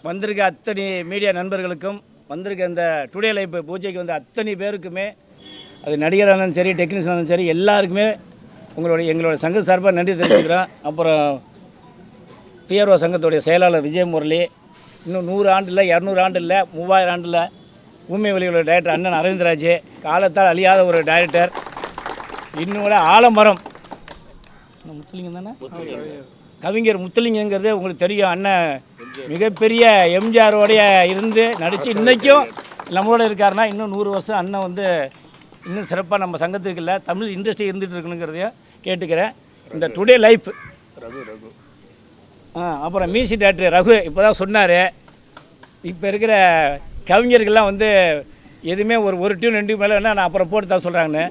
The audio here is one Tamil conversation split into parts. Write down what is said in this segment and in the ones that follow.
வந்திருக்க அத்தனை மீடியா நண்பர்களுக்கும் வந்திருக்க இந்த டுடே லைஃப் பூஜைக்கு வந்து அத்தனை பேருக்குமே அது நடிகராக இருந்தாலும் சரி டெக்னீஷியனாக இருந்தாலும் சரி எல்லாருக்குமே எங்களோட சங்க சார்பாக நன்றி தெரிவிச்சுக்கிறோம். அப்புறம் பிஆர்ஓ சங்கத்துடைய செயலாளர் விஜய் முரளி, இன்னும் 100 ஆண்டு இல்லை 200 ஆண்டு இல்லை 3000 ஆண்டு இல்லை ஊமை வெளியுள்ள டைரக்டர் அண்ணன் அரவிந்தராஜ், காலத்தால் அழியாத ஒரு டைரக்டர். இன்னும் கூட ஆலமரம் முத்துலிங்கம் தானே கவிஞர் முத்துலிங்கங்கிறது உங்களுக்கு தெரியும். அண்ணன் மிகப்பெரிய எம்ஜிஆரோடைய இருந்து நடித்து இன்றைக்கும் நம்மளோட இருக்காருன்னா இன்னும் 100 வருஷம் அண்ணன் வந்து இன்னும் சிறப்பாக நம்ம சங்கத்துக்கு இல்லை தமிழ் இண்டஸ்ட்ரி இருந்துகிட்டு இருக்கணுங்கிறதையும் கேட்டுக்கிறேன். இந்த டுடே லைஃப் ரகு அப்புறம் மியூசிக் டைரக்டர் ரகு இப்போ தான் சொன்னார், இப்போ இருக்கிற கவிஞர்கள்லாம் வந்து எதுவுமே ஒரு டியூன் 2 மேலே வேணால் நான் அப்புறம் போட்டு தான் சொல்கிறாங்கன்னு.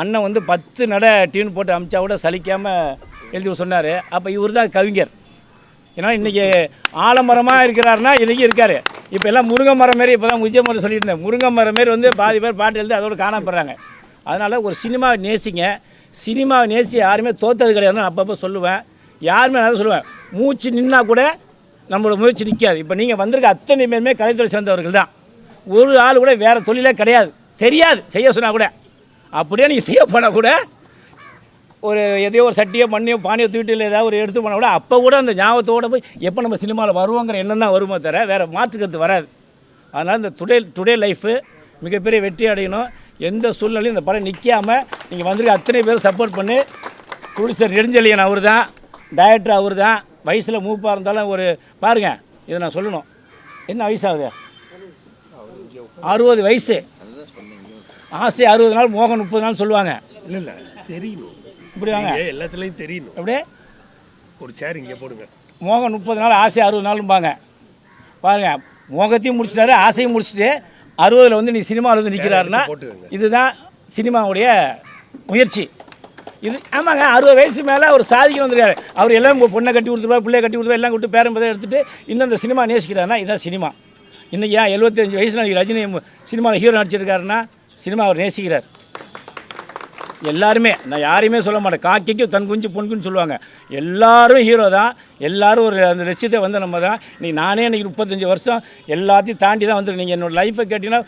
அண்ணன் வந்து 10 நட டியூன் போட்டு அமிச்சா கூட சலிக்காமல் எழுதி சொன்னார். அப்போ இவர் தான் கவிஞர். ஏன்னா இன்றைக்கி ஆலமரமாக இருக்கிறாருன்னா இன்றைக்கி இருக்கார். இப்போ எல்லாம் முருங்கை மரம் மாரி, இப்போ தான் விஜயமுறை சொல்லிட்டு இருந்தேன், முருங்கை மரம் மாரி வந்து பாதி பேர் பாட்டு எழுதி அதோடு காணப்படுறாங்க. அதனால் ஒரு சினிமாவை நேசிங்க. சினிமாவை நேசி யாருமே தோற்றது கிடையாது. நான் அப்பப்போ சொல்லுவேன், யாருமே நான் சொல்லுவேன், மூச்சு நின்னா கூட நம்மளோட முயற்சி நிற்காது. இப்போ நீங்கள் வந்திருக்க அத்தனை பேருமே கலைத்துறை சேர்ந்தவர்கள் தான். ஒரு ஆள் கூட வேறு தொழிலே கிடையாது, தெரியாது செய்ய சொன்னால் கூட. அப்படியே நீங்கள் செய்ய போனால் கூட ஒரு எதையோ ஒரு சட்டியோ மண்ணியோ பானியோ தூட்டில் ஏதாவது ஒரு எடுத்து போனால் கூட அப்போ கூட அந்த ஞாபகத்தோடு போய் எப்போ நம்ம சினிமாவில் வருவோங்கிற எண்ணம் தான் வருமோ தவிர வேறு மாற்றுக்கிறது வராது. அதனால் இந்த டுடே லைஃபு மிகப்பெரிய வெற்றி அடையணும். எந்த சூழ்நிலையும் இந்த படம் நிற்காமல் நீங்கள் வந்திருக்க அத்தனை பேரும் சப்போர்ட் பண்ணி, ப்ரொடியூசர் நெடுஞ்செழியன் அவர் தான், டைரக்டர் அவர் தான். வயசில் மூப்பாக இருந்தாலும் ஒரு பாருங்கள், இதை நான் சொல்லணும், என்ன வயசாகுது? 60 வயசு. ஆசை 60 நாள், மோகம் 30 நாள் சொல்லுவாங்க. இல்லை தெரியணும், இப்படி வாங்க, எல்லாத்துலேயும் தெரியணும். அப்படியே ஒரு சேர் இங்கே போடுங்க. மோகம் 30 நாள், ஆசை 60 நாளும்பாங்க. பாருங்கள், மோகத்தையும் முடிச்சிட்டாரு, ஆசையும் முடிச்சுட்டு 60 வந்து நீ சினிமாவில் வந்து நிற்கிறாருன்னா இதுதான் சினிமாவுடைய முயற்சி. இது ஆமாங்க, 60 வயசு மேலே அவர் சாதிக்க வந்துருக்காரு. அவர் எல்லாம் பொண்ணை கட்டி கொடுத்துருவார், பிள்ளைய கட்டி கொடுத்துருவார், எல்லாம் விட்டு பேரம்பதை எடுத்துகிட்டு இன்னும் இந்த சினிமா நேசிக்கிறாருன்னா இதுதான் சினிமா. இன்றைக்கி ஏன் 75 வயசில் ரஜினி சினிமாவில் ஹீரோ நடிச்சிருக்காருன்னா சினிமா அவர் நேசிக்கிறார். எல்லாருமே, நான் யாரையுமே சொல்ல மாட்டேன், காக்கைக்கு தன் குஞ்சு பொன் குஞ்சு சொல்லுவாங்க. எல்லாரும் ஹீரோ தான், எல்லோரும் ஒரு அந்த லட்சியத்தை வந்து நம்ம தான். நானே இன்றைக்கி 35 வருஷம் எல்லாத்தையும் தாண்டி தான் வந்துருக்கு. நீங்கள் என்னோடய லைஃப்பை கேட்டிங்கன்னா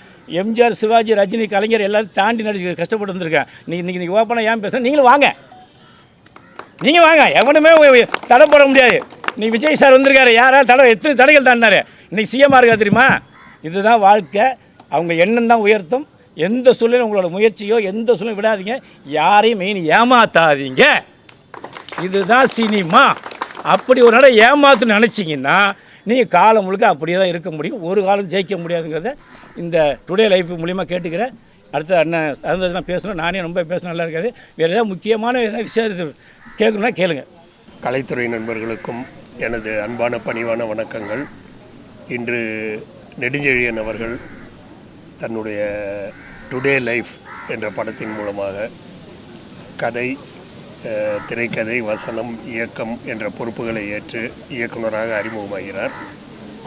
எம்ஜிஆர், சிவாஜி, ரஜினி, கலைஞர் எல்லாத்தையும் தாண்டி நடிச்சு கஷ்டப்பட்டு வந்திருக்கேன். இன்றைக்கி ஓப்பனாக ஏன் பேசுகிறேன், நீங்களும் வாங்க, நீங்கள் வாங்க, எவனுமே தடை போட முடியாது. நீ விஜய் சார் வந்திருக்காரு, யாராவது எத்தனை தடைகள் தாண்டினார், இன்றைக்கி சிஎம்மாக இருக்கா தெரியுமா? இதுதான் வாழ்க்கை. அவங்க எண்ணம் தான் உயர்த்தும். எந்த சூழ்நிலையும் உங்களோட முயற்சியோ எந்த சூழ்நிலையும் விடாதீங்க, யாரையும் மெயின் ஏமாற்றாதீங்க. இதுதான் சினிமா. அப்படி ஒரு நாளை ஏமாத்துன்னு நினச்சிங்கன்னா நீங்கள் காலம் முழுக்க அப்படியே தான் இருக்க முடியும், ஒரு காலம் ஜெயிக்க முடியாதுங்கிறத இந்த டுடே லைஃப் மூலிமா கேட்டுக்கிறேன். அடுத்த அண்ணன் அருந்ததுலாம் பேசணும், நானே ரொம்ப பேச நல்லா இருக்காது. வேறு ஏதாவது முக்கியமான ஏதாவது விஷயம் கேட்கணுன்னா கேளுங்க. கலைத்துறை நண்பர்களுக்கும் எனது அன்பான பணிவான வணக்கங்கள். இன்று நெடுஞ்செழியன் அவர்கள் தன்னுடைய டுடே லைஃப் என்ற படத்தின் மூலமாக கதை, திரைக்கதை, வசனம், இயக்கம் என்ற பொறுப்புகளை ஏற்று இயக்குனராக அறிமுகமாகிறார்.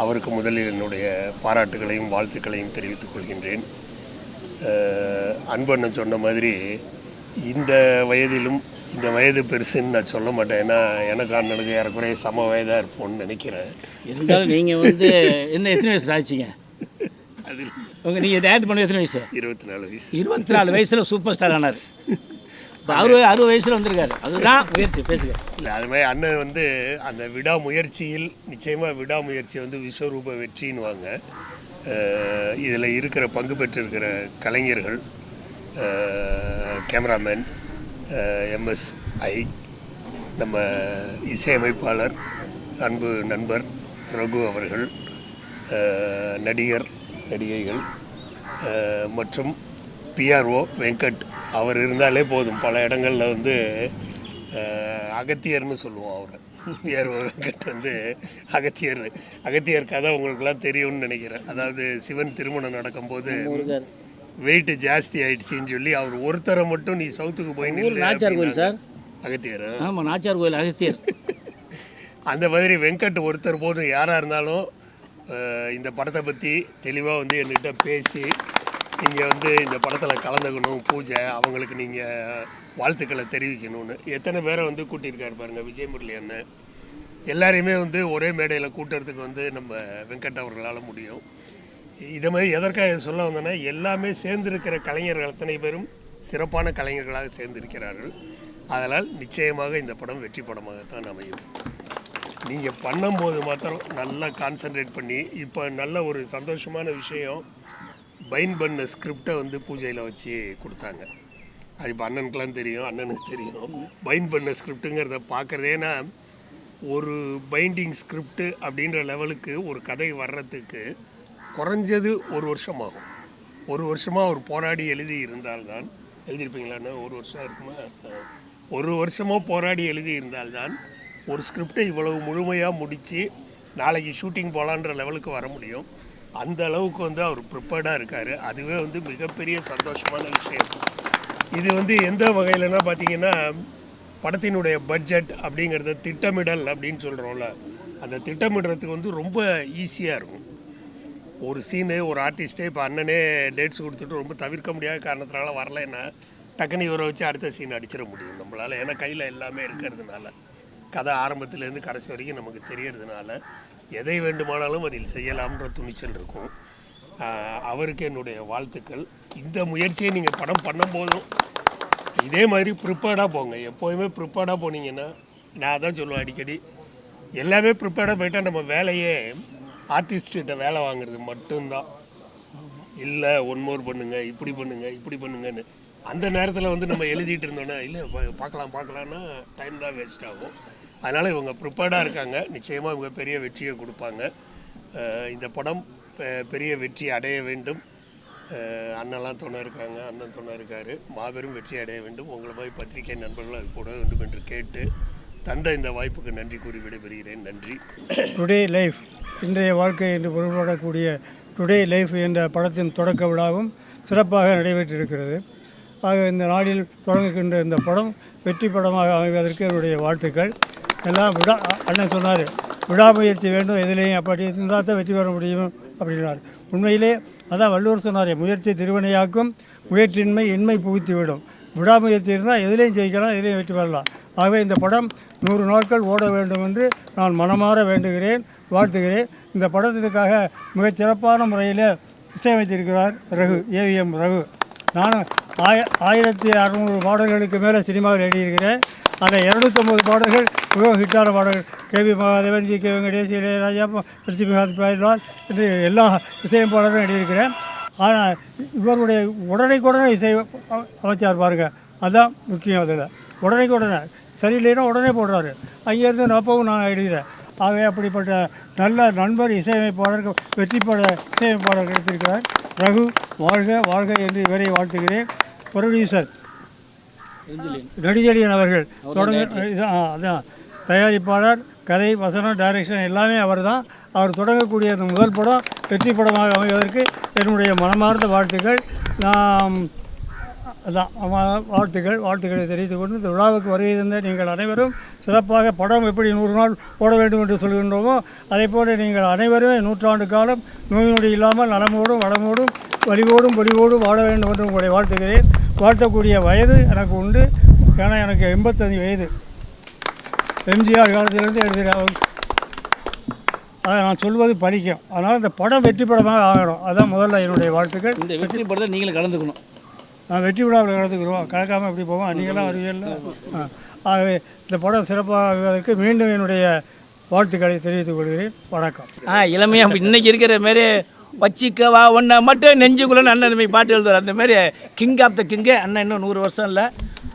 அவருக்கு முதலில் என்னுடைய பாராட்டுகளையும் வாழ்த்துக்களையும் தெரிவித்துக் கொள்கின்றேன். அன்பண்ணன் சொன்ன மாதிரி இந்த வயதிலும் இந்த வயது பெருசுன்னு நான் சொல்ல மாட்டேன். ஏன்னா எனக்கு அண்ணனுக்கு ஏறக்குறைய சம வயதாக இருப்போம்னு நினைக்கிறேன். இருந்தாலும் நீங்கள் வந்து எத்தனை வயசு ஆச்சுங்க? அதில் நீங்கள் டேரக்ட் பண்ண எத்தனை வயசு? 24 வயசு. 24 வயசில் சூப்பர் ஸ்டார் ஆனார். இப்போ 60 வயசில் வந்திருக்காரு. அதுதான் முயற்சி. பேசுங்க. இல்லை, அது மாதிரி அண்ணன் வந்து அந்த விடாமுயற்சியில் நிச்சயமாக விடாமுயற்சி வந்து விஸ்வரூப வெற்றின்னுவாங்க. இதில் இருக்கிற பங்கு பெற்றிருக்கிற கலைஞர்கள், கேமராமேன் MSI, நம்ம இசையமைப்பாளர் அன்பு நண்பர் ரகு அவர்கள், நடிகைகள் மற்றும் பிஆர்ஓ வெங்கட் அவர் இருந்தாலே போதும். பல இடங்களில் வந்து அகத்தியர்னு சொல்லுவோம் அவரை. பிஆர்ஓ வெங்கட் வந்து அகத்தியர் கதை உங்களுக்கெல்லாம் தெரியும்னு நினைக்கிறேன். அதாவது சிவன் திருமணம் நடக்கும்போது வெயிட்டு ஜாஸ்தி ஆகிடுச்சின்னு சொல்லி அவர் ஒருத்தரை மட்டும் நீ சவுத்துக்கு போய் நாச்சார் கோயில் சார், அகத்தியர். ஆமாம், நாச்சார் கோயில் அகத்தியர். அந்த மாதிரி வெங்கட் ஒருத்தர் போதும். யாராக இருந்தாலும் இந்த படத்தை பற்றி தெளிவாக வந்து என்கிட்ட பேசி நீங்கள் வந்து இந்த படத்தில் கலந்துக்கணும், பூஜை அவங்களுக்கு நீங்கள் வாழ்த்துக்களை தெரிவிக்கணும்னு எத்தனை பேரை வந்து கூட்டியிருக்காரு பாருங்கள் விஜய் முரளி அண்ணன். எல்லாரையுமே வந்து ஒரே மேடையில் கூட்டுறதுக்கு வந்து நம்ம வெங்கட் அவர்களால் முடியும். இதை மாதிரி எதற்காக சொல்ல வந்தோன்னா, எல்லாமே சேர்ந்திருக்கிற கலைஞர்கள் அத்தனை பேரும் சிறப்பான கலைஞர்களாக சேர்ந்திருக்கிறார்கள். அதனால் நிச்சயமாக இந்த படம் வெற்றி படமாகத்தான் அமையும். நீங்கள் பண்ணும்போது மாத்திரம் நல்லா கான்சன்ட்ரேட் பண்ணி, இப்போ நல்ல ஒரு சந்தோஷமான விஷயம், பைண்ட் பண்ண ஸ்கிரிப்டை வந்து பூஜையில் வச்சு கொடுத்தாங்க. அது இப்போ அண்ணனுக்குலாம் தெரியும், அண்ணனுக்கு தெரியும். பைண்ட் பண்ண ஸ்கிரிப்டுங்கிறத பார்க்குறதேனா, ஒரு பைண்டிங் ஸ்கிரிப்டு அப்படின்ற லெவலுக்கு ஒரு கதை வர்றதுக்கு குறைஞ்சது 1 வருஷம் ஆகும். 1 வருஷமாக ஒரு போராடி எழுதி இருந்தால்தான், எழுதியிருப்பீங்களான்னு 1 வருஷம் இருக்குமா, 1 வருஷமாக போராடி எழுதி இருந்தால்தான் ஒரு ஸ்கிரிப்டை இவ்வளவு முழுமையாக முடித்து நாளைக்கு ஷூட்டிங் போகலான்ற லெவலுக்கு வர முடியும். அந்த அளவுக்கு வந்து அவர் ப்ரிப்பேர்டாக இருக்கார். அதுவே வந்து மிகப்பெரிய சந்தோஷமான விஷயம். இது வந்து எந்த வகையிலனா பார்த்தீங்கன்னா, படத்தினுடைய பட்ஜெட் அப்படிங்கிறத திட்டமிடல் அப்படின்னு சொல்கிறோம்ல, அந்த திட்டமிடுறதுக்கு வந்து ரொம்ப ஈஸியாக இருக்கும். ஒரு சீனு, ஒரு ஆர்டிஸ்ட்டே இப்போ அண்ணனே டேட்ஸ் கொடுத்துட்டு ரொம்ப தவிர்க்க முடியாத காரணத்தினால வரலைன்னா டக்குனு இவரை வச்சு அடுத்த சீன் அடிச்சிட முடியும் நம்மளால். ஏன்னா கையில் எல்லாமே இருக்கிறதுனால, கதை ஆரம்பத்துலேருந்து கடைசி வரைக்கும் நமக்கு தெரியறதுனால எதை வேண்டுமானாலும் அதில் செய்யலாம்ன்ற துணிச்சல் இருக்கும். அவருக்கு என்னுடைய வாழ்த்துக்கள். இந்த முயற்சியை நீங்கள் படம் பண்ணும்போதும் இதே மாதிரி ப்ரிப்பேர்டாக போங்க. எப்போயுமே ப்ரிப்பேர்டாக போனீங்கன்னா, நான் தான் சொல்லுவேன் அடிக்கடி, எல்லாமே ப்ரிப்பேர்டாக போயிட்டால் நம்ம வேலையே ஆர்டிஸ்ட்கிட்ட வேலை வாங்குறது மட்டும்தான். இல்லை ஒன்மோர் பண்ணுங்கள், இப்படி பண்ணுங்கள், இப்படி பண்ணுங்கன்னு அந்த நேரத்தில் வந்து நம்ம எழுதிட்டு இருந்தோன்னா, இல்லை பார்க்கலான்னா டைம் தான் வேஸ்ட் ஆகும். அதனால் இவங்க ப்ரிப்பேர்டாக இருக்காங்க. நிச்சயமாக இவங்க பெரிய வெற்றியை கொடுப்பாங்க. இந்த படம் பெரிய வெற்றி அடைய வேண்டும். அண்ணெல்லாம் துணை இருக்காங்க, அண்ணன் துணை இருக்கார். மாபெரும் வெற்றி அடைய வேண்டும். உங்களை மாதிரி பத்திரிகை நண்பர்கள் அது கூட வேண்டும் என்று கேட்டு தந்த இந்த வாய்ப்புக்கு நன்றி கூறி விடைபெறுகிறேன். நன்றி. டுடே லைஃப், இன்றைய வாழ்க்கை என்று பொருள்படக்கூடிய டுடே லைஃப் என்ற படத்தின் தொடக்க விழாவும் சிறப்பாக நடைபெற்றிருக்கிறது. ஆக இந்த நாளில் தொடங்குகின்ற இந்த படம் வெற்றி படமாக அமைவதற்கு என்னுடைய வாழ்த்துக்கள். எல்லாம் அண்ணன் சொன்னார், விடாமுயற்சி வேண்டும், எதிலையும் அப்படி இருந்தால் தான் வெற்றி பெற முடியும் அப்படின்னார். உண்மையிலே அதான் வள்ளுவர் சொன்னார், முயற்சி திருவினையாக்கும், முயற்சியின்மை இன்மை புகுத்திவிடும். விடாமுயற்சி இருந்தால் எதிலையும் ஜெயிக்கலாம், எதிலையும் வெற்றி பெறலாம். ஆகவே இந்த படம் 100 நாட்கள் ஓட வேண்டும் என்று நான் மனமாற வேண்டுகிறேன், வாழ்த்துகிறேன். இந்த படத்திற்காக மிகச்சிறப்பான முறையில் இசையமைத்திருக்கிறார் ரகு, ஏவிஎம் ரகு. நானும் 1600 பாடல்களுக்கு மேலே சினிமாவில் எழுதியிருக்கிறேன். அதில் 250 பாடல்கள் மிகவும் ஹிட்டான பாடல்கள். K B Mahadevan, G K Venkatesh, Ilaiyaraaja, Laxmikant என்று எல்லா இசையமைப்பாளரும் எழுதியிருக்கிறேன். ஆனால் இவருடைய உடனே இசை அமைச்சார் பாருங்கள், அதுதான் முக்கியம். அதில் உடனே சரியில்லைன்னா உடனே போடுறாரு. அங்கேருந்து அப்பவும் நான் எழுதுகிறேன். ஆகவே அப்படிப்பட்ட நல்ல நண்பர் இசையமைப்பாளர்கள், வெற்றி பட இசையமைப்பாளர் கிடைத்திருக்கிறார். ரகு வாழ்க என்று இவரை வாழ்த்துகிறேன். ப்ரொடியூசர் நெடுஞ்செழியன் அவர்கள் அதான் தயாரிப்பாளர், கதை, வசனம், டைரக்ஷன் எல்லாமே அவர் தான். அவர் தொடங்கக்கூடிய அந்த முதல் படம் வெற்றி படமாக அமைவதற்கு என்னுடைய மனமார்ந்த வாழ்த்துக்கள். நான் அதான் வாழ்த்துக்களை தெரிவித்துக் கொண்டு இந்த விழாவுக்கு வருகை தந்த நீங்கள் அனைவரும் சிறப்பாக படம் எப்படி 100 நாள் ஓட வேண்டும் என்று சொல்கின்றோமோ அதேபோல் நீங்கள் அனைவருமே 100 ஆண்டு காலம் நோய் நொடி இல்லாமல் நலமோடும் வளமோடும் வலிவோடும் பொலிவோடும் வாழ வேண்டும் என்று உங்களை வாழ்த்துகிறேன். வாழ்த்தக்கூடிய வயது எனக்கு உண்டு. ஏன்னா எனக்கு 85 வயது. எம்ஜிஆர் காலத்திலிருந்து எழுதுகிறேன். அதை நான் சொல்வது பலிக்கும். அதனால் இந்த படம் வெற்றி படமாக ஆகணும். அதுதான் முதல்ல என்னுடைய வாழ்த்துக்கள். இந்த வெற்றி படத்தில் நீங்களும் கலந்துக்கணும். நான் வெற்றி விழாவில் கலந்துக்கிறோம், கலக்காமல் எப்படி போவோம், நீங்களாம் வருவீர்கள். ஆகவே இந்த படம் சிறப்பாகுவதற்கு மீண்டும் என்னுடைய வாழ்த்துக்களை தெரிவித்துக் கொள்கிறேன். வணக்கம். இளமையாக இன்றைக்கி இருக்கிற மாரி வச்சிக்கவா ஒன்றை மட்டும் நெஞ்சுக்குள்ளே அண்ணன் போய் பாட்டு எழுதுவார். அந்த மாதிரி கிங் ஆஃப் த கிங்கு அண்ணன். இன்னும் 100 வருஷம் இல்லை,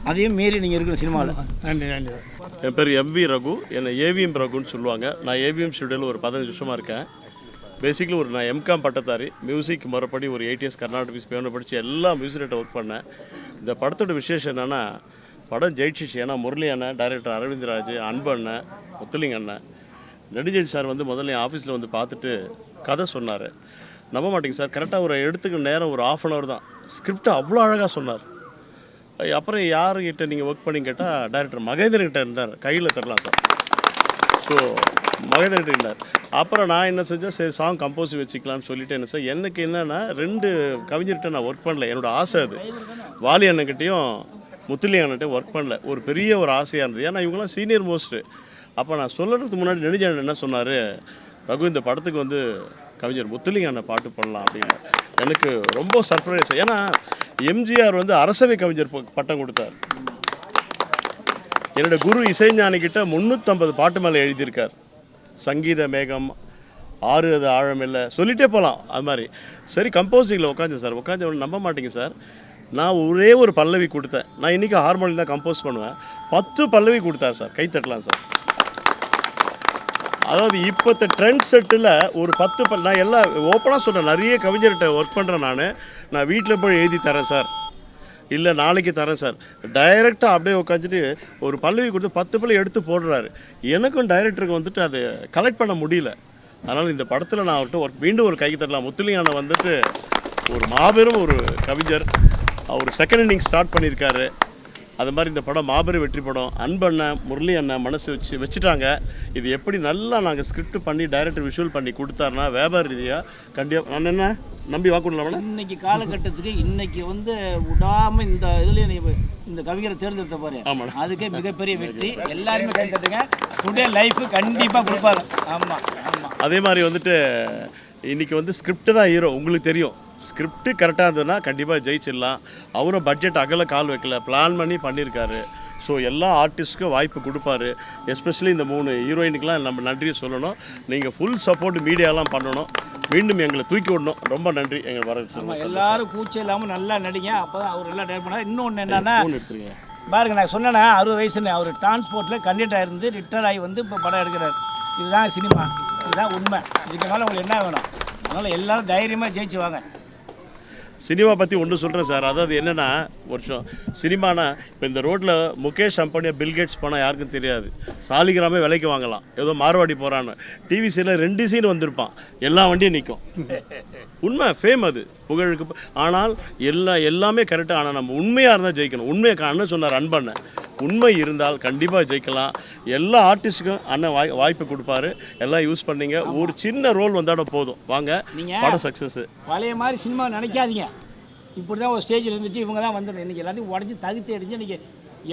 அதையும் மீறி நீங்கள் இருக்கிற சினிமாவில். நன்றி. என் பேர் எம்வி ரகு, என்னை ஏவிஎம் ரகுன்னு சொல்லுவாங்க. நான் ஏவிஎம் ஸ்டுடியோவில் ஒரு 15 வருஷமாக இருக்கேன். பேசிக்கலி நான் எம்காம் பட்டதாரி. மியூசிக் மறுபடி ஒரு 8 இயர்ஸ் கர்நாடக மியூசிக் பியானோ படித்து எல்லா மியூசிக்கிட்ட ஒர்க் பண்ணேன். இந்த படத்தோட விசேஷம் என்னென்னா, படம் ஜெயிச்சிச்சு. ஏன்னா முரளி அண்ணன், டைரக்டர் அரவிந்த்ராஜ், அன்பு அண்ணன், முத்துலிங்க அண்ணன், நெடுஞ்செழி சார் முதல்ல என் ஆஃபீஸில் பார்த்துட்டு கதை சொன்னார். நம்ப மாட்டேங்க சார், கரெக்டாக ஒரு எடுத்துக்க நேரம் ஒரு 1/2 hour தான். ஸ்கிரிப்ட் அவ்வளோ அழகாக சொன்னார். அப்புறம் யாருக்கிட்ட நீங்கள் ஒர்க் பண்ணி கேட்டால் டைரக்டர் மகேந்திரன்கிட்ட இருந்தார். கையில் தரலாம் சார். ஸோ மகதேவன். அப்புறம் நான் என்ன செஞ்சேன், சரி சாங் கம்போஸ் வச்சுக்கலான்னு சொல்லிட்டு என்ன சார், எனக்கு என்னென்னா 2 கவிஞர்கிட்ட நான் ஒர்க் பண்ணல. என்னோடய ஆசை அது. வாலி அண்ணன்கிட்டையும் முத்துலி அண்ணன்கிட்டையும் ஒர்க் பண்ணல. ஒரு பெரிய ஒரு ஆசையாக இருந்தது. ஏன்னா இவங்களாம் சீனியர் மோஸ்ட்டு. அப்போ நான் சொல்கிறதுக்கு முன்னாடி நெடுஞ்செழியன் என்ன சொன்னார், ரகு இந்த படத்துக்கு வந்து கவிஞர் முத்துலிங்க அண்ணன் பாட்டு பண்ணலாம் அப்படின்னு. எனக்கு ரொம்ப சர்ப்ரைஸ். ஏன்னா எம்ஜிஆர் வந்து அரசவை கவிஞர் பட்டம் கொடுத்தார். என்னோடய குரு இசைஞானிக்கிட்ட 350 பாட்டு மேலே எழுதியிருக்கார். சங்கீத மேகம், 6 அது ஆழமில்லை, சொல்லிகிட்டே போகலாம். அது மாதிரி சரி கம்போசிங்கில் உட்காந்து சார், உட்காந்து நம்ப மாட்டேங்க சார், நான் ஒரே ஒரு பல்லவி கொடுத்தேன். நான் இன்றைக்கி ஹார்மோனியம் தான் கம்போஸ் பண்ணுவேன். 10 பல்லவி கொடுத்தார் சார். கை தட்டலாம் சார். அதாவது இப்போத்த ட்ரெண்ட் செட்டில் ஒரு 10 நான் எல்லாம் ஓப்பனாக சொல்கிறேன். நிறைய கவிஞர்கிட்ட ஒர்க் பண்ணுறேன். நான் வீட்டில் போய் எழுதி தரேன் சார், இல்லை நாளைக்கு தரேன் சார். டைரெக்டாக அப்படியே உட்காந்துட்டு ஒரு பல்லவி கொடுத்து 10 பல்லவி எடுத்து போடுறாரு. எனக்கும் டைரக்டருக்கு வந்துட்டு அது கலெக்ட் பண்ண முடியல. அதனால் இந்த படத்தில் நான் அவர்கிட்ட மீண்டும் ஒரு கை தரலாம். முத்துலியான வந்துட்டு ஒரு மாபெரும் ஒரு கவிஞர். அவர் செகண்ட் இன்னிங் ஸ்டார்ட் பண்ணியிருக்காரு. அது மாதிரி இந்த படம் மாபெரும் வெற்றி படம். அன்பண்ணன், முரளி அண்ணன் மனசு வச்சுட்டாங்க. இது எப்படி நல்லா நாங்கள் ஸ்கிரிப்ட் பண்ணி டைரக்டர் விஷுவல் பண்ணி கொடுத்தாருன்னா வியாபார ரீதியாக கண்டிப்பாக நான் என்ன நம்பி வாக்குடலாம்னா இன்னைக்கு காலகட்டத்துக்கு இன்னைக்கு வந்து விடாமல் இந்த இதுலேயே இந்த கவிஞரை தேர்ந்தெடுத்த பாரு. ஆமாம், அதுக்கே மிகப்பெரிய வெற்றி. எல்லாருமே கைத்தட்டுங்க. டுடே லைஃப் கண்டிப்பாக கொடுப்பாங்க. ஆமாம் ஆமாம். அதே மாதிரி வந்துட்டு இன்றைக்கி வந்து ஸ்கிரிப்ட் தான் ஹீரோ. உங்களுக்கு தெரியும், ஸ்கிரிப்ட் கரெக்டாக இருந்ததுன்னா கண்டிப்பாக ஜெயிச்சிடலாம். அவரும் பட்ஜெட் அகல கால் வைக்கல, பிளான் பண்ணி பண்ணியிருக்காரு. ஸோ எல்லா ஆர்டிஸ்ட்டுக்கும் வாய்ப்பு கொடுப்பாரு. எஸ்பெஷலி இந்த 3 ஹீரோயினுக்கெலாம் நம்ம நன்றியை சொல்லணும். நீங்கள் ஃபுல் சப்போர்ட் மீடியாலாம் பண்ணணும். மீண்டும் எங்களை தூக்கி விடணும். ரொம்ப நன்றி எங்களை வர சொல்லுங்கள். எல்லாரும் கூச்சம் இல்லாமல் நல்லா நடிங்க. அப்போ தான் அவர் எல்லாம் டேர் பண்ணார். இன்னொன்று என்னென்னா பாருங்க, நான் சொன்னேன்னா 60 வயசுன்னு அவர் டிரான்ஸ்போர்ட்டில் கண்டக்டராக இருந்து ரிட்டையர் ஆகி வந்து இப்போ படம் எடுக்கிறார். இதுதான் சினிமா, இதுதான் உண்மை. இதுக்கு மேலே உங்களுக்கு என்ன வேணும்? அதனால் எல்லோரும் தைரியமாக ஜெயிச்சு வாங்க. சினிமா பற்றி ஒன்று சொல்கிறேன் சார். அதாவது என்னென்னா, வருஷம் சினிமானா இப்போ இந்த ரோட்டில் முகேஷ் அம்பானியா, பில்கேட்ஸ் போனால் யாருக்கும் தெரியாது. சாலிகிராமே விலைக்கு வாங்கலாம். ஏதோ மார்வாடி போகிறான்னு டிவி சீனில் 2 சீன் வந்திருப்பான். எல்லா வண்டியும் நிற்கும். உண்மை, ஃபேம் அது புகழுக்கு. ஆனால் எல்லாமே கரெக்டாக. ஆனால் நம்ம உண்மையாக இருந்தால் ஜெயிக்கணும். உண்மையை அண்ணன் சொன்னார், அன்பண்ணன். உண்மை இருந்தால் கண்டிப்பாக ஜெயிக்கலாம். எல்லா ஆர்டிஸ்ட்டுக்கும் அண்ணன் வாய்ப்பு கொடுப்பாரு. எல்லாம் யூஸ் பண்ணிங்க. ஒரு சின்ன ரோல் வந்தாட போதும், வாங்க படம் சக்ஸஸ். பழைய மாதிரி சினிமா நினைக்காதீங்க. இப்படி தான் ஒரு ஸ்டேஜில் இருந்துச்சு, இவங்க தான் வந்துடும். இன்றைக்கி எல்லாத்தையும் உடஞ்சி தகுத்து அடிச்சு இன்றைக்கி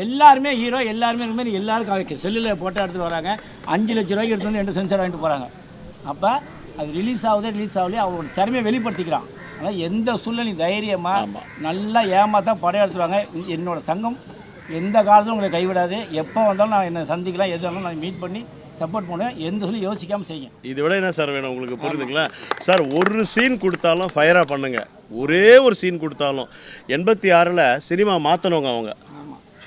எல்லாருமே ஹீரோ, எல்லாருமே இந்த மாதிரி எல்லாருக்கும் செல்லில் போட்டோ எடுத்துகிட்டு வராங்க. 5 லட்ச ரூபாய்க்கு எடுத்து வந்து 2 சென்சார் வாங்கிட்டு போகிறாங்க. அப்போ அது ரிலீஸ் ஆகலையே அவங்களோட திறமையை வெளிப்படுத்திக்கிறான். அதனால் எந்த சூழ்நிலையும் தைரியமாக நல்லா ஏமாத்தான் படம் எடுத்துருவாங்க. என்னோடய சங்கம் எந்த காலத்திலும் உங்களை கைவிடாது. எப்போ வந்தாலும் நான் என்னை சந்திக்கலாம். எது வந்தாலும் நான் மீட் பண்ணி சப்போர்ட் பண்ணுவேன். எந்த சொல்லி யோசிக்காமல் செய்யுங்க. இதை விட என்ன சார் வேணும் உங்களுக்கு? புரியுதுங்களா சார்? ஒரு சீன் கொடுத்தாலும் ஃபயராக பண்ணுங்கள். ஒரே ஒரு சீன் கொடுத்தாலும் 86ல் சினிமா மாற்றினவங்க அவங்க.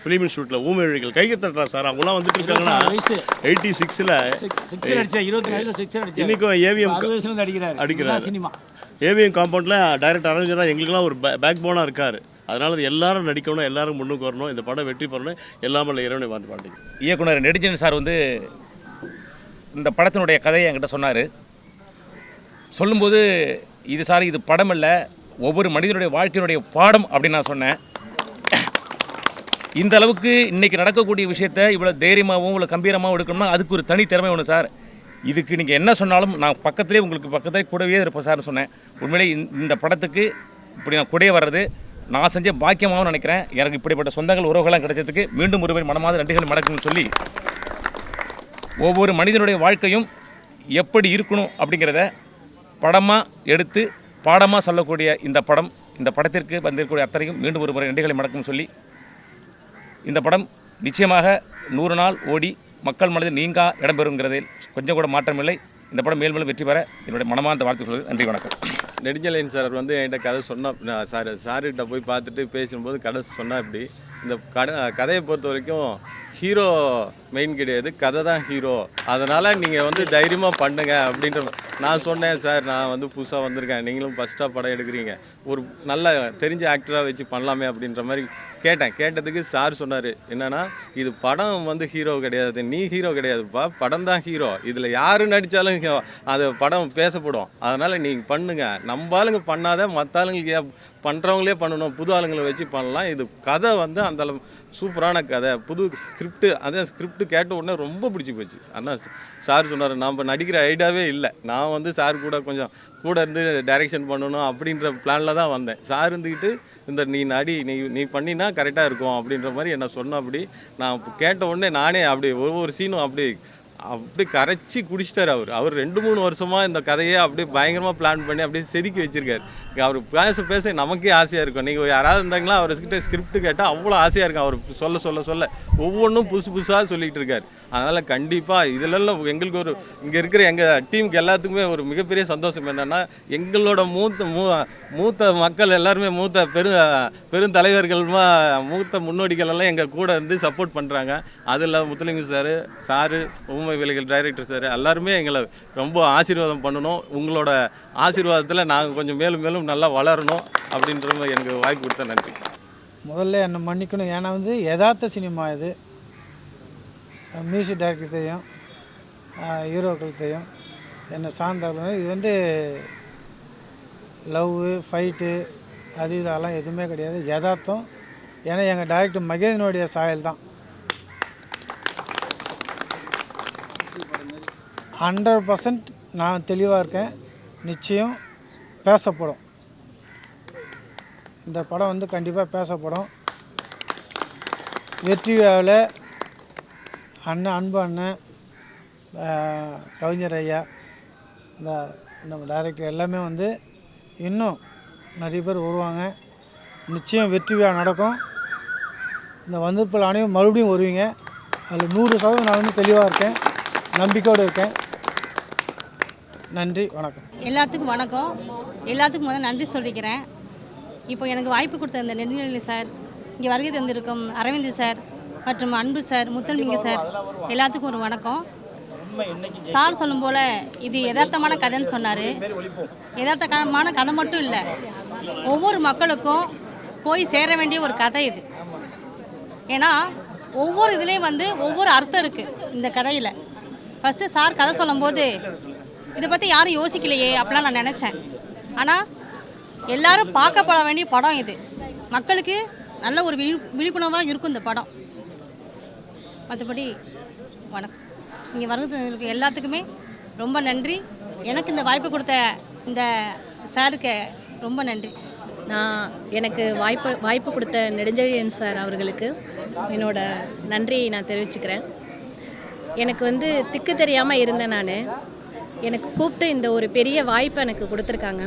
ஃபிலிம் இன்ஸ்டியூட்டில் ஊமையொழிகள் கைக்கு தட்டுறா சார். அவங்களாம் வந்துட்டு இருக்காங்கன்னா 86ல் இன்றைக்கும் ஏவிஎம் அடிக்கிறார். சினிமா ஏவிஎம் காம்பவுண்டில் டைரக்ட் அரேஞ்சராக எங்களுக்கெல்லாம் ஒரு பேக் போனாக இருக்கார். அதனால் அது எல்லாரும் நடிக்கணும், எல்லாரும் முன்னுக்கு வரணும், இந்த படம் வெற்றி பெறணும். எல்லாமே இறைவனை வாழ்ந்து பாண்டிங்க. இயக்குனர் நெடுஞ்செழியன் சார் வந்து இந்த படத்தினுடைய கதையை என்கிட்ட சொன்னார். சொல்லும்போது இது சார் இது படம் இல்லை, ஒவ்வொரு மனிதனுடைய வாழ்க்கையினுடைய பாடம் அப்படின்னு நான் சொன்னேன். இந்த அளவுக்கு இன்றைக்கி நடக்கக்கூடிய விஷயத்தை இவ்வளோ தைரியமாகவும் இவ்வளோ கம்பீரமாகவும் எடுக்கணும்னா அதுக்கு ஒரு தனி திறமை வேணும் சார். இதுக்கு நீங்கள் என்ன சொன்னாலும் நான் பக்கத்துலேயே உங்களுக்கு பக்கத்துலேயே கூடவே இருப்பேன் சார்னு சொன்னேன். உண்மையிலே இந்த படத்துக்கு இப்படி நான் கூடவே வர்றது நான் செஞ்ச பாக்கியமாகவும் நினைக்கிறேன். எனக்கு இப்படிப்பட்ட சொந்தங்கள் உறவுகளாம் கிடைச்சதுக்கு மீண்டும் ஒருவர் மனமாத நன்றிகள் மடக்குன்னு சொல்லி, ஒவ்வொரு மனிதனுடைய வாழ்க்கையும் எப்படி இருக்கணும் அப்படிங்கிறத படமாக எடுத்து பாடமாக சொல்லக்கூடிய இந்த படத்திற்கு வந்திருக்கக்கூடிய அத்தனையும் மீண்டும் ஒரு முறை நன்றிகளை மடக்குன்னு சொல்லி, இந்த படம் நிச்சயமாக 100 நாள் ஓடி மக்கள் மனதில் நீங்கா இடம்பெறுங்கிறதில் கொஞ்சம் கூட மாற்றமில்லை. இந்த படம் மேல்மேலும் வெற்றி பெற என்னுடைய மனமார்ந்த வாழ்த்துக்கள். நன்றி, வணக்கம். நெடுஞ்செழியன் சார் வந்து என்கிட்ட கதை சொன்னால் சார்கிட்ட போய் பார்த்துட்டு பேசும்போது கதை சொன்னால் இப்படி இந்த கதையை பொறுத்த வரைக்கும் ஹீரோ மெயின் கிடையாது, கதை தான் ஹீரோ. அதனால் நீங்கள் வந்து தைரியமாக பண்ணுங்க அப்படின்ற நான் சொன்னேன். சார் நான் வந்து புதுசாக வந்திருக்கேன், நீங்களும் ஃபஸ்ட்டாக படம் எடுக்கிறீங்க, ஒரு நல்ல தெரிஞ்ச ஆக்டராக வச்சு பண்ணலாமே அப்படின்ற மாதிரி கேட்டதுக்கு சார் சொன்னார் என்னென்னா, இது படம் வந்து ஹீரோ கிடையாது, நீ ஹீரோ கிடையாதுப்பா, படம் தான் ஹீரோ. இதில் யார் நடித்தாலும் அது படம் பேசப்படும். அதனால் நீங்கள் பண்ணுங்கள், நம்ம ஆளுங்க பண்ணாத மற்ற ஆளுங்களுக்கு பண்ணுறவங்களே பண்ணணும், புது ஆளுங்களை வச்சு பண்ணலாம். இது கதை வந்து சூப்பரான கதை, புது ஸ்கிரிப்டு. அதான் ஸ்கிரிப்ட் கேட்ட உடனே ரொம்ப பிடிச்சி போச்சு. ஆனால் சார் சொன்னார், நம்ம நடிக்கிற ஐடியாவே இல்லை. நான் வந்து சார் கொஞ்சம் கூட இருந்து டைரெக்ஷன் பண்ணணும் அப்படின்ற பிளானில் தான் வந்தேன். சார் இருந்துக்கிட்டு இந்த நீ நடி, நீ பண்ணினா கரெக்டாக இருக்கும் அப்படின்ற மாதிரி என்ன சொன்ன. அப்படி நான் கேட்ட உடனே நானே அப்படி ஒவ்வொரு சீனும் அப்படி கரைச்சி குடிச்சிட்டார் அவர் 2-3 வருஷமாக இந்த கதையை அப்படியே பயங்கரமாக பிளான் பண்ணி அப்படியே செதுக்கி வச்சுருக்காரு. அவர் பேச நமக்கே ஆசையாக இருக்கும். நீங்கள் யாராவது இருந்தாங்களா அவர்கிட்ட ஸ்கிரிப்ட் கேட்டால் அவ்வளோ ஆசையாக இருக்கும். அவர் சொல்ல ஒவ்வொன்றும் புதுசாக சொல்லிகிட்டு இருக்கார். அதனால் கண்டிப்பாக இதிலெல்லாம் எங்களுக்கு இங்கே இருக்கிற எங்கள் டீமுக்கு எல்லாத்துக்குமே ஒரு மிகப்பெரிய சந்தோஷம் என்னென்னா, எங்களோட மூத்த மக்கள் எல்லாருமே பெருந்தலைவர்கள் மூத்த முன்னோடிகள் எல்லாம் எங்கள் கூட இருந்து சப்போர்ட் பண்ணுறாங்க. அதில் முத்துலிங்கம் சாரு ஊமை வேலைகள் டைரக்டர் சார் எல்லாருமே எங்களை ரொம்ப ஆசீர்வாதம் பண்ணணும். உங்களோட ஆசீர்வாதத்தில் நாங்கள் கொஞ்சம் மேலும் மேலும் நல்லா வளரணும் அப்படின்ற எனக்கு வாய்ப்பு கொடுத்தா நன்றி. முதல்ல என்னை மன்னிக்கணும். ஏன்னா யதார்த்த சினிமா இது. மியூசிக் டைரக்டர் தெரியும், ஹீரோக்கள் தெரியும், என்னை சார்ந்தவர்கள். இது லவ்வு ஃபைட்டு இதெல்லாம் எதுவுமே கிடையாது, யதார்த்தம். ஏன்னா எங்கள் டைரக்டர் மகேந்திரனுடைய சாயல் தான். 100% நான் தெளிவாக இருக்கேன். நிச்சயம் பேசப்படும். இந்த படம் கண்டிப்பாக பேசப்படும். வெற்றி விழாவில் அன்பு அண்ணன், கவிஞர் ஐயா, இந்த நம்ம டைரக்டர் எல்லாமே இன்னும் நிறைய பேர் வருவாங்க. நிச்சயம் வெற்றி விழா நடக்கும். இந்த வந்திருப்பில் அனைவரும் மறுபடியும் வருவீங்க. அதில் 100% நான் தெளிவாக இருக்கேன், நம்பிக்கையோடு இருக்கேன். நன்றி, வணக்கம். எல்லாத்துக்கும் வணக்கம். எல்லாத்துக்கும் முதல்ல நன்றி சொல்லிக்கிறேன். இப்போ எனக்கு வாய்ப்பு கொடுத்த இந்த நெடுஞ்செழியன் சார், இங்கே வருகை தந்திருக்கும் அரவிந்த் சார் மற்றும் அன்பு சார், முத்தலிங்க சார், எல்லாத்துக்கும் ஒரு வணக்கம். சார் சொல்லும் போல் இது யதார்த்தமான கதைன்னு சொன்னார். யதார்த்தமான கதை மட்டும் இல்லை, ஒவ்வொரு மக்களுக்கும் போய் சேர வேண்டிய ஒரு கதை இது. ஏன்னா ஒவ்வொரு இதுலேயும் ஒவ்வொரு அர்த்தம் இருக்குது இந்த கதையில். ஃபஸ்ட்டு சார் கதை சொல்லும்போது இதை பற்றி யாரும் யோசிக்கலையே அப்படிலாம் நான் நினச்சேன். ஆனால் எல்லாரும் பார்க்கப்பட வேண்டிய படம் இது. மக்களுக்கு நல்ல ஒரு விழிப்புணர்வாக இருக்கும் இந்த படம். மற்றபடி வணக்கம். இங்கே வருகிறது எல்லாத்துக்குமே ரொம்ப நன்றி. எனக்கு இந்த வாய்ப்பு கொடுத்த இந்த சாருக்கு ரொம்ப நன்றி. எனக்கு வாய்ப்பு கொடுத்த நெடுஞ்செழியன் சார் அவர்களுக்கு என்னோட நன்றியை நான் தெரிவிச்சுக்கிறேன். எனக்கு திக்கு தெரியாமல் இருந்தேன் நான். எனக்கு கூப்பிட்டு இந்த ஒரு பெரிய வாய்ப்பை எனக்கு கொடுத்துருக்காங்க.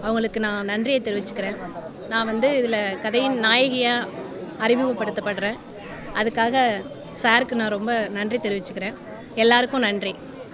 அவங்களுக்கு நான் நன்றியை தெரிவிச்சுக்கிறேன். நான் இதில் கதையின் நாயகியாக அறிமுகப்படுத்தப்படுறேன். அதுக்காக சாருக்கு நான் ரொம்ப நன்றி தெரிவிச்சுக்கிறேன். எல்லாருக்கும் நன்றி.